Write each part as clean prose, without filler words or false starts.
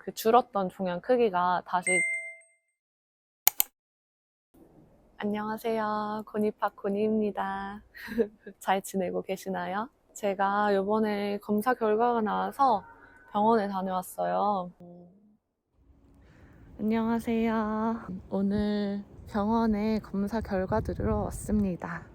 그 줄었던 종양 크기가 다시. 안녕하세요. 고니팍 고니입니다. 잘 지내고 계시나요? 제가 이번에 검사 결과가 나와서 병원에 다녀왔어요. 안녕하세요. 오늘 병원에 검사 결과 들으러 왔습니다.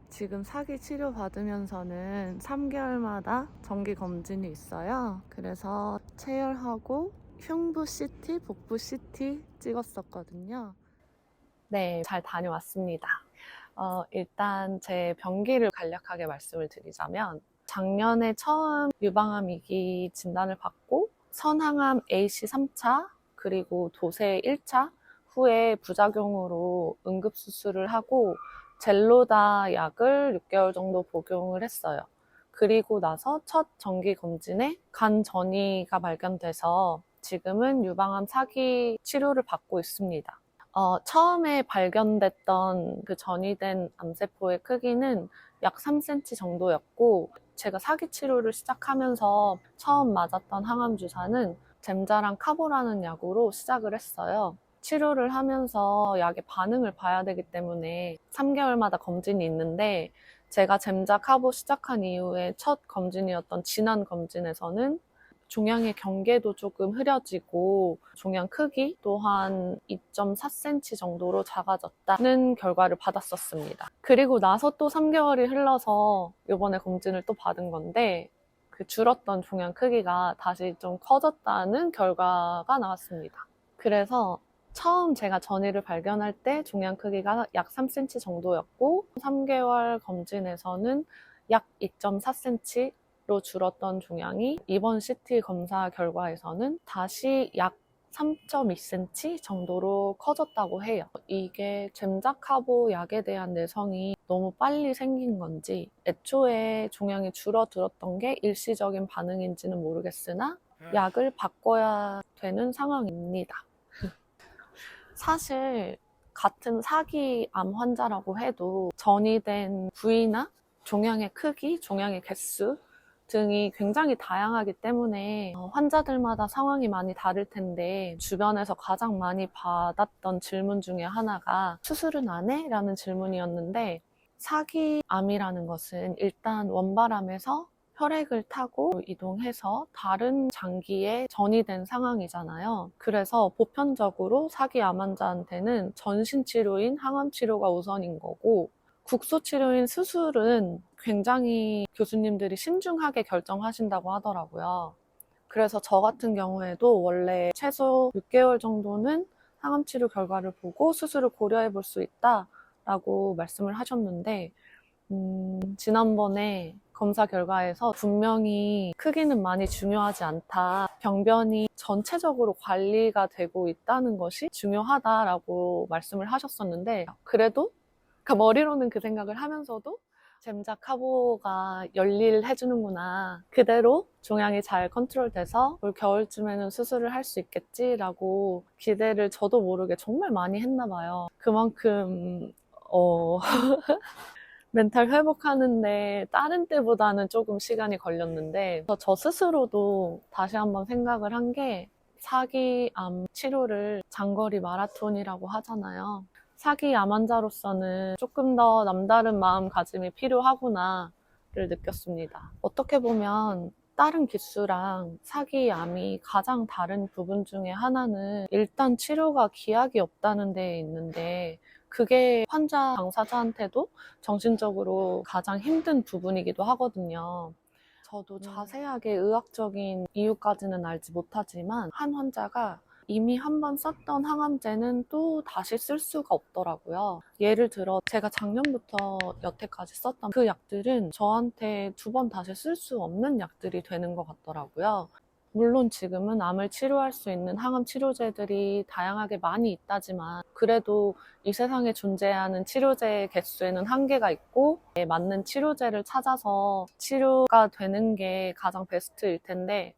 지금 사기 치료 받으면서는 3개월마다 정기 검진이 있어요. 그래서 체열하고 흉부 CT, 복부 CT 찍었었거든요. 네, 잘 다녀왔습니다. 일단 제 병기를 간략하게 말씀을 드리자면 작년에 처음 유방암 2기 진단을 받고 선항암 AC 3차 그리고 도세 1차 후에 부작용으로 응급수술을 하고 젤로다 약을 6개월 정도 복용을 했어요. 그리고 나서 첫 정기 검진에 간 전이가 발견돼서 지금은 유방암 4기 치료를 받고 있습니다. 처음에 발견됐던 그 전이된 암세포의 크기는 약 3cm 정도였고 제가 사기 치료를 시작하면서 처음 맞았던 항암 주사는 젬자랑 카보라는 약으로 시작을 했어요. 치료를 하면서 약의 반응을 봐야 되기 때문에 3개월마다 검진이 있는데 제가 젬자 카보 시작한 이후에 첫 검진이었던 지난 검진에서는 종양의 경계도 조금 흐려지고 종양 크기 또한 2.4cm 정도로 작아졌다는 결과를 받았었습니다. 그리고 나서 또 3개월이 흘러서 이번에 검진을 또 받은 건데 그 줄었던 종양 크기가 다시 좀 커졌다는 결과가 나왔습니다. 그래서 처음 제가 전이를 발견할 때 종양 크기가 약 3cm 정도였고 3개월 검진에서는 약 2.4cm 로 줄었던 종양이 이번 CT 검사 결과에서는 다시 약 3.2cm 정도로 커졌다고 해요. 이게 젬자카보 약에 대한 내성이 너무 빨리 생긴 건지 애초에 종양이 줄어들었던 게 일시적인 반응인지는 모르겠으나 약을 바꿔야 되는 상황입니다. 사실 같은 사기 암 환자라고 해도 전이된 부위나 종양의 크기, 종양의 개수 등이 굉장히 다양하기 때문에 환자들마다 상황이 많이 다를 텐데 주변에서 가장 많이 받았던 질문 중에 하나가 수술은 안 해? 라는 질문이었는데 사기암이라는 것은 일단 원발암에서 혈액을 타고 이동해서 다른 장기에 전이된 상황이잖아요. 그래서 보편적으로 사기암 환자한테는 전신치료인 항암치료가 우선인 거고 국소치료인 수술은 굉장히 교수님들이 신중하게 결정하신다고 하더라고요. 그래서 저 같은 경우에도 원래 최소 6개월 정도는 항암치료 결과를 보고 수술을 고려해 볼 수 있다라고 말씀을 하셨는데 지난번에 검사 결과에서 분명히 크기는 많이 중요하지 않다. 병변이 전체적으로 관리가 되고 있다는 것이 중요하다라고 말씀을 하셨었는데 그래도 머리로는 그 생각을 하면서도 젬자 카보가 열일해주는구나. 그대로 종양이 잘 컨트롤돼서 올 겨울쯤에는 수술을 할 수 있겠지라고 기대를 저도 모르게 정말 많이 했나 봐요. 그만큼 멘탈 회복하는데 다른 때보다는 조금 시간이 걸렸는데 저 스스로도 다시 한번 생각을 한 게 사기암 치료를 장거리 마라톤이라고 하잖아요. 사기암 환자로서는 조금 더 남다른 마음가짐이 필요하구나를 느꼈습니다. 어떻게 보면 다른 기수랑 사기암이 가장 다른 부분 중에 하나는 일단 치료가 기약이 없다는 데 있는데 그게 환자 당사자한테도 정신적으로 가장 힘든 부분이기도 하거든요. 저도 자세하게 의학적인 이유까지는 알지 못하지만 한 환자가 이미 한 번 썼던 항암제는 또 다시 쓸 수가 없더라고요. 예를 들어 제가 작년부터 여태까지 썼던 그 약들은 저한테 2번 다시 쓸 수 없는 약들이 되는 것 같더라고요. 물론 지금은 암을 치료할 수 있는 항암 치료제들이 다양하게 많이 있다지만 그래도 이 세상에 존재하는 치료제의 개수에는 한계가 있고 맞는 치료제를 찾아서 치료가 되는 게 가장 베스트일 텐데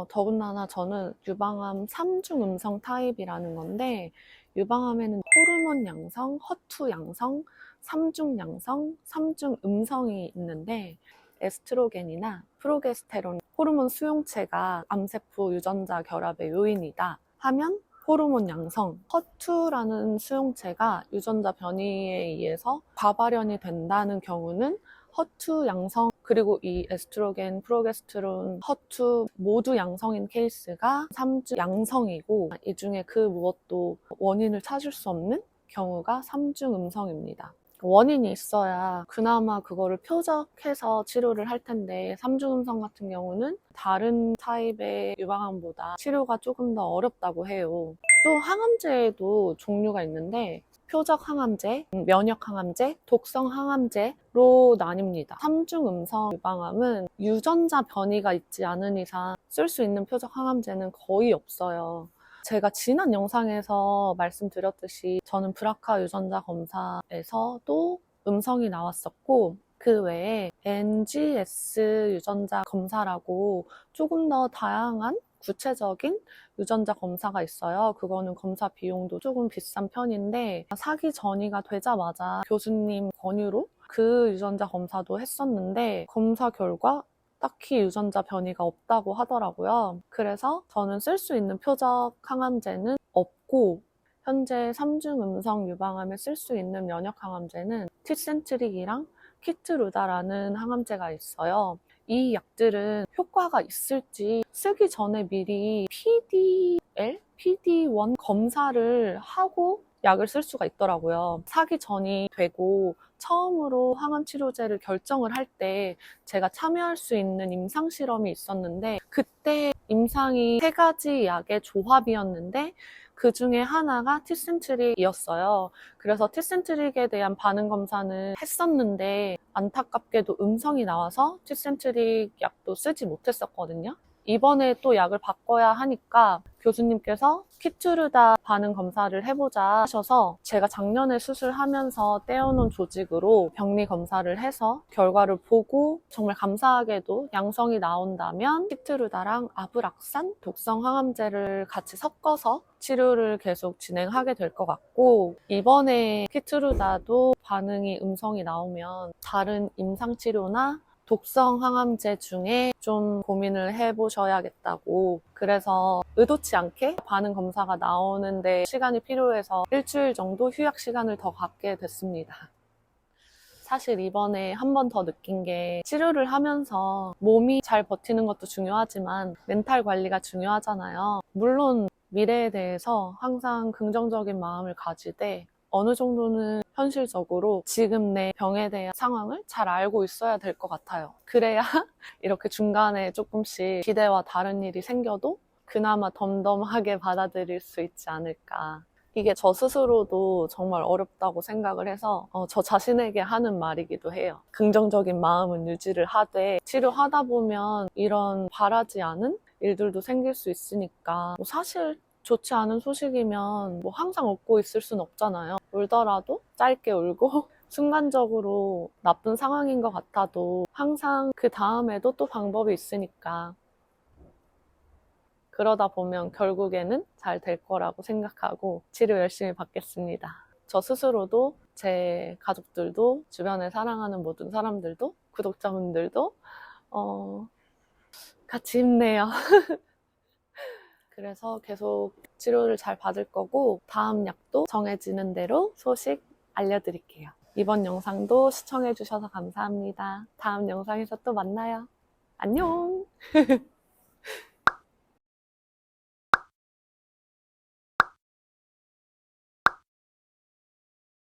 더군다나 저는 유방암 3중 음성 타입이라는 건데 유방암에는 호르몬 양성, 허투 양성, 3중 양성, 3중 음성이 있는데 에스트로겐이나 프로게스테론, 호르몬 수용체가 암세포 유전자 결합의 요인이다 하면 호르몬 양성, 허투라는 수용체가 유전자 변이에 의해서 과발현이 된다는 경우는 허투 양성, 그리고 이 에스트로겐, 프로게스테론, 허투 모두 양성인 케이스가 3중 양성이고, 이 중에 그 무엇도 원인을 찾을 수 없는 경우가 3중 음성입니다. 원인이 있어야 그나마 그거를 표적해서 치료를 할 텐데 3중 음성 같은 경우는 다른 타입의 유방암보다 치료가 조금 더 어렵다고 해요. 또 항암제에도 종류가 있는데 표적 항암제, 면역 항암제, 독성 항암제로 나뉩니다. 3중 음성 유방암은 유전자 변이가 있지 않은 이상 쓸 수 있는 표적 항암제는 거의 없어요. 제가 지난 영상에서 말씀드렸듯이 저는 브라카 유전자 검사에서도 음성이 나왔었고, 그 외에 NGS 유전자 검사라고 조금 더 다양한 구체적인 유전자 검사가 있어요. 그거는 검사 비용도 조금 비싼 편인데 사기 전이가 되자마자 교수님 권유로 그 유전자 검사도 했었는데 검사 결과 딱히 유전자 변이가 없다고 하더라고요. 그래서 저는 쓸 수 있는 표적 항암제는 없고, 현재 3중 음성 유방암에 쓸 수 있는 면역 항암제는 티센트릭이랑 키트루다라는 항암제가 있어요. 이 약들은 효과가 있을지 쓰기 전에 미리 PDL, PD1 검사를 하고 약을 쓸 수가 있더라고요. 사기 전이 되고 처음으로 항암 치료제를 결정을 할 때 제가 참여할 수 있는 임상 실험이 있었는데, 그때 임상이 3가지 약의 조합이었는데 그 중에 하나가 티센트릭이었어요. 그래서 티센트릭에 대한 반응 검사는 했었는데 안타깝게도 음성이 나와서 티센트릭 약도 쓰지 못했었거든요. 이번에 또 약을 바꿔야 하니까 교수님께서 키트루다 반응 검사를 해보자 하셔서 제가 작년에 수술하면서 떼어놓은 조직으로 병리 검사를 해서 결과를 보고 정말 감사하게도 양성이 나온다면 키트루다랑 아브락산 독성 항암제를 같이 섞어서 치료를 계속 진행하게 될 것 같고, 이번에 키트루다도 반응이 음성이 나오면 다른 임상치료나 독성 항암제 중에 좀 고민을 해보셔야겠다고, 그래서 의도치 않게 반응 검사가 나오는데 시간이 필요해서 일주일 정도 휴약 시간을 더 갖게 됐습니다. 사실 이번에 한 번 더 느낀 게, 치료를 하면서 몸이 잘 버티는 것도 중요하지만 멘탈 관리가 중요하잖아요. 물론 미래에 대해서 항상 긍정적인 마음을 가지되 어느 정도는 현실적으로 지금 내 병에 대한 상황을 잘 알고 있어야 될 것 같아요. 그래야 이렇게 중간에 조금씩 기대와 다른 일이 생겨도 그나마 덤덤하게 받아들일 수 있지 않을까. 이게 저 스스로도 정말 어렵다고 생각을 해서 저 자신에게 하는 말이기도 해요. 긍정적인 마음은 유지를 하되 치료하다 보면 이런 바라지 않은 일들도 생길 수 있으니까, 사실 좋지 않은 소식이면 항상 웃고 있을 순 없잖아요. 울더라도 짧게 울고 순간적으로 나쁜 상황인 것 같아도 항상 그 다음에도 또 방법이 있으니까, 그러다 보면 결국에는 잘 될 거라고 생각하고 치료 열심히 받겠습니다. 저 스스로도, 제 가족들도, 주변에 사랑하는 모든 사람들도, 구독자분들도 같이 힘내요. 그래서 계속 치료를 잘 받을 거고, 다음 약도 정해지는 대로 소식 알려드릴게요. 이번 영상도 시청해주셔서 감사합니다. 다음 영상에서 또 만나요. 안녕!